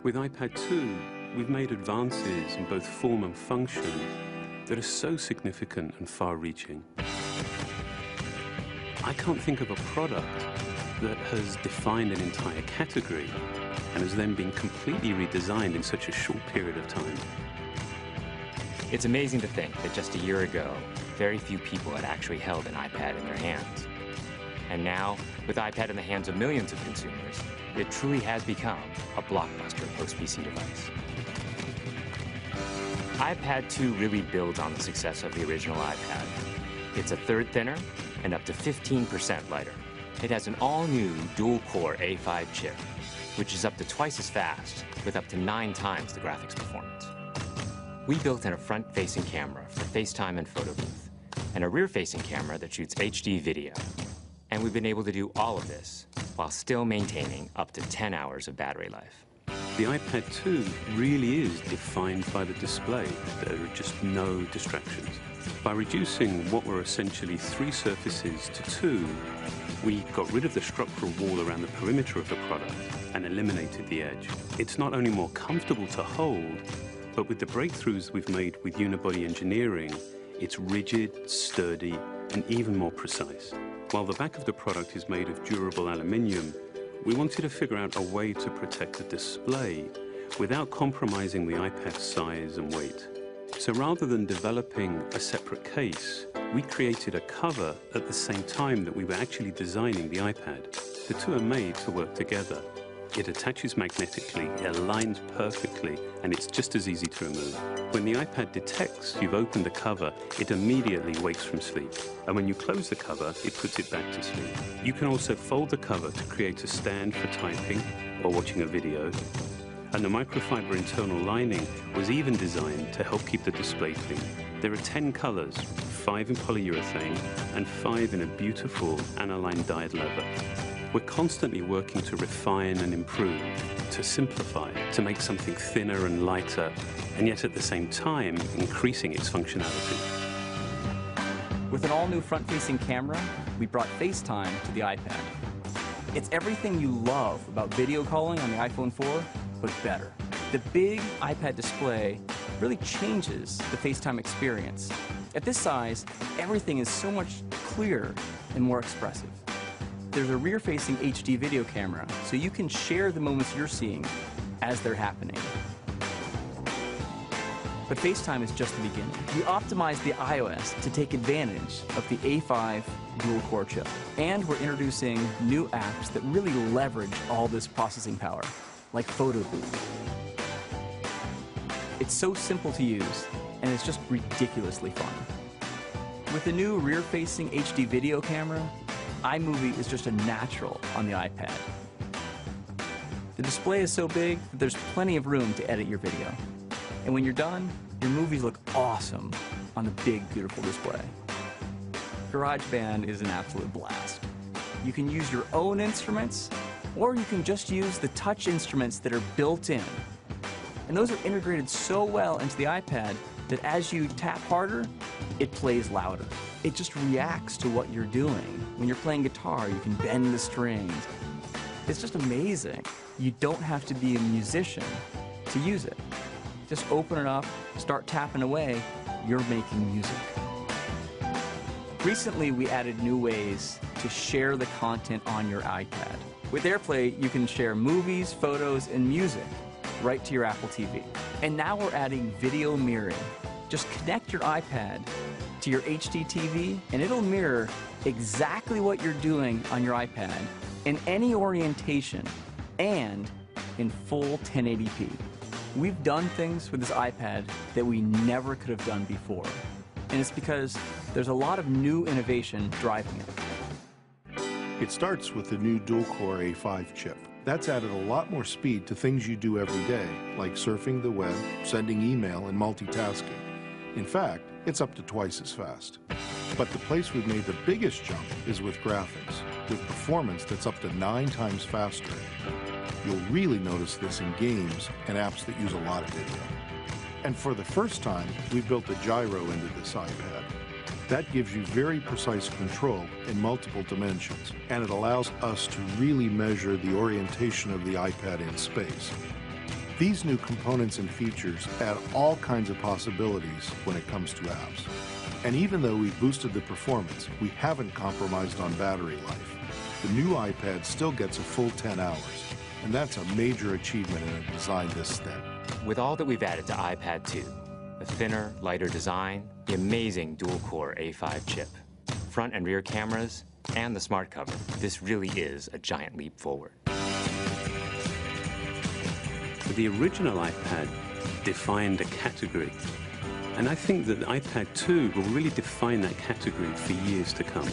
With iPad 2, we've made advances in both form and function that are so significant and far-reaching. I can't think of a product that has defined an entire category and has then been completely redesigned in such a short period of time. It's amazing to think that just a year ago, very few people had actually held an iPad in their hands. And now, with iPad in the hands of millions of consumers, it truly has become a blockbuster post-PC device. iPad 2 really builds on the success of the original iPad. It's a third thinner and up to 15% lighter. It has an all-new dual-core A5 chip, which is up to twice as fast, with up to 9 times the graphics performance. We built in a front-facing camera for FaceTime and photo booth, and a rear-facing camera that shoots HD video. And we've been able to do all of this while still maintaining up to 10 hours of battery life. The iPad 2 really is defined by the display. There are just no distractions. By reducing what were essentially 3 surfaces to 2, we got rid of the structural wall around the perimeter of the product and eliminated the edge. It's not only more comfortable to hold, but with the breakthroughs we've made with unibody engineering, it's rigid, sturdy, and even more precise. While the back of the product is made of durable aluminium, we wanted to figure out a way to protect the display without compromising the iPad's size and weight. So rather than developing a separate case, we created a cover at the same time that we were actually designing the iPad. The two are made to work together. It attaches magnetically, it aligns perfectly, and it's just as easy to remove. When the iPad detects you've opened the cover, it immediately wakes from sleep. And when you close the cover, it puts it back to sleep. You can also fold the cover to create a stand for typing or watching a video. And the microfiber internal lining was even designed to help keep the display clean. There are 10 colors, 5 in polyurethane and 5 in a beautiful aniline dyed leather. We're constantly working to refine and improve, to simplify, to make something thinner and lighter, and yet at the same time, increasing its functionality. With an all-new front-facing camera, we brought FaceTime to the iPad. It's everything you love about video calling on the iPhone 4, but better. The big iPad display really changes the FaceTime experience. At this size, everything is so much clearer and more expressive. There's a rear-facing HD video camera, so you can share the moments you're seeing as they're happening. But FaceTime is just the beginning. We optimized the iOS to take advantage of the A5 dual-core chip. And we're introducing new apps that really leverage all this processing power, like Photo Booth. It's so simple to use, and it's just ridiculously fun. With the new rear-facing HD video camera, iMovie is just a natural on the iPad. The display is so big that there's plenty of room to edit your video. And when you're done, your movies look awesome on the big, beautiful display. GarageBand is an absolute blast. You can use your own instruments, or you can just use the touch instruments that are built in. And those are integrated so well into the iPad that as you tap harder, it plays louder. It just reacts to what you're doing. When you're playing guitar, you can bend the strings. It's just amazing. You don't have to be a musician to use it. Just open it up, start tapping away, you're making music. Recently, we added new ways to share the content on your iPad. With AirPlay, you can share movies, photos, and music right to your Apple TV. And now we're adding video mirroring. Just connect your iPad to your HD TV, and it'll mirror exactly what you're doing on your iPad in any orientation and in full 1080p. We've done things with this iPad that we never could have done before, and it's because there's a lot of new innovation driving it. It starts with the new dual-core A5 chip. That's added a lot more speed to things you do every day, like surfing the web, sending email, and multitasking. In fact, it's up to twice as fast. But the place we've made the biggest jump is with graphics, with performance that's up to 9 times faster. You'll really notice this in games and apps that use a lot of video. And for the first time, we've built a gyro into this iPad. That gives you very precise control in multiple dimensions, and it allows us to really measure the orientation of the iPad in space. These new components and features add all kinds of possibilities when it comes to apps. And even though we've boosted the performance, we haven't compromised on battery life. The new iPad still gets a full 10 hours, and that's a major achievement in a design this thin. With all that we've added to iPad 2, the thinner, lighter design, the amazing dual-core A5 chip, front and rear cameras, and the smart cover, this really is a giant leap forward. The original iPad defined a category, and I think that iPad 2 will really define that category for years to come.